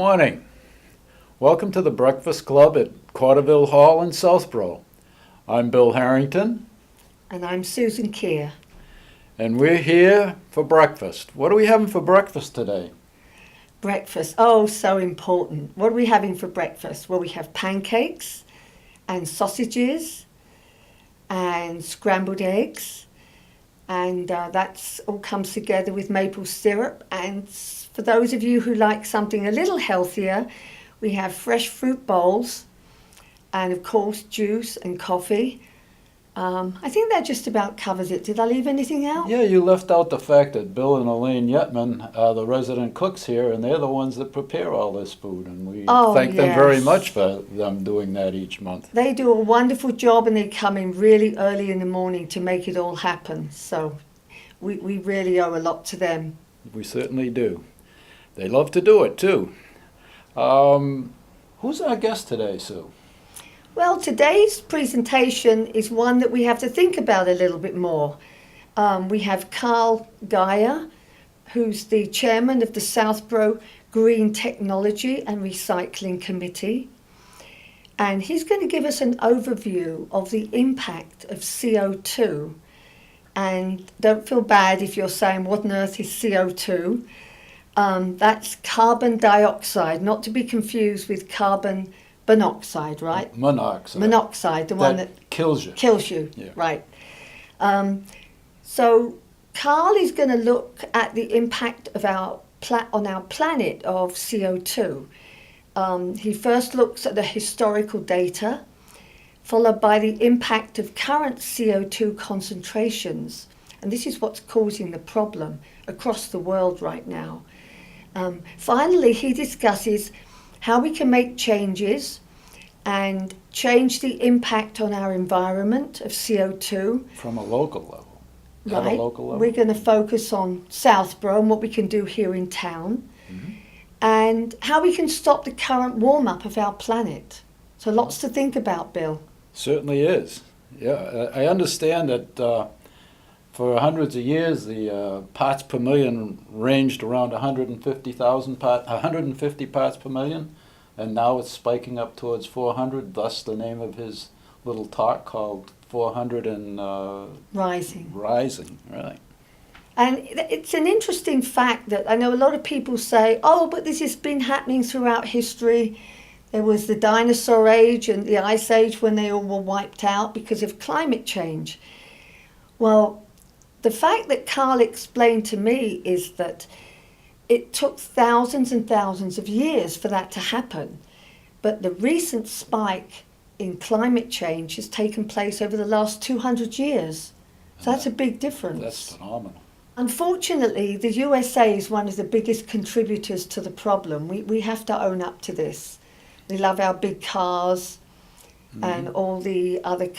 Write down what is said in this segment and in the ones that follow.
morning. Welcome to the Breakfast Club at Carterville Hall in Southborough. I'm Bill Harrington. And I'm Susan Keir. And we're here for breakfast. What are we having for breakfast today? Breakfast, oh, so important. What are we having for breakfast? Well, we have pancakes and sausages and scrambled eggs. And that's all comes together with maple syrup. And for those of you who like something a little healthier, we have fresh fruit bowls and, of course, juice and coffee. I think that just about covers it. Did I leave anything out? Yeah, you left out the fact that Bill and Elaine Yetman are the resident cooks here, and they're the ones that prepare all this food. And we thank them very much for them doing that each month. They do a wonderful job, and they come in really early in the morning to make it all happen. So we really owe a lot to them. We certainly do. They love to do it, too. Who's our guest today, Sue? Well, today's presentation is one that we have to think about a little bit more. We have Carl Geyer, who's the chairman of the Southborough Green Technology and Recycling Committee. And he's going to give us an overview of the impact of CO2. And don't feel bad if you're saying, what on earth is CO2? That's carbon dioxide, not to be confused with carbon monoxide, right? Monoxide. Monoxide, the one that kills you. Kills you, yeah. Right. So Carl is going to look at the impact of on our planet of CO2. He first looks at the historical data, followed by the impact of current CO2 concentrations. And this is what's causing the problem across the world right now. Finally, he discusses how we can make changes and change the impact on our environment of CO2. From a local level. Right. At a local level. We're going to focus on Southborough and what we can do here in town, and how we can stop the current warm-up of our planet. So lots to think about, Bill. Certainly is. Yeah, I understand that for hundreds of years the parts per million ranged around 150 parts per million, and now it's spiking up towards 400, thus the name of his little talk called 400 and Rising. Rising, right. And it's an interesting fact that I know a lot of people say, oh, but this has been happening throughout history. There was the dinosaur age and the ice age when they all were wiped out because of climate change. Well, the fact that Carl explained to me is that it took thousands and thousands of years for that to happen. But the recent spike in climate change has taken place over the last 200 years. So that's a big difference. That's phenomenal. Unfortunately, the USA is one of the biggest contributors to the problem. We have to own up to this. We love our big cars and all the other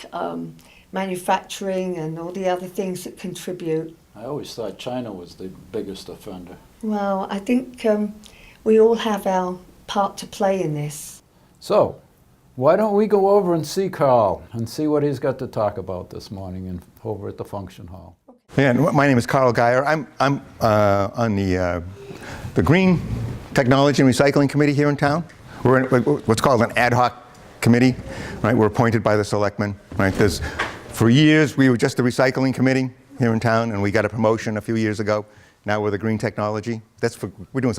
manufacturing and all the other things that contribute. I always thought China was the biggest offender. Well, I think we all have our part to play in this. So, why don't we go over and see Carl and see what he's got to talk about this morning over at the function hall. Yeah, my name is Carl Geyer. I'm on the Green Technology and Recycling Committee here in town. We're in what's called an ad hoc committee, right? We're appointed by the selectmen, right? For years, we were just the recycling committee here in town, and we got a promotion a few years ago. Now we're the Green Technology. We're doing such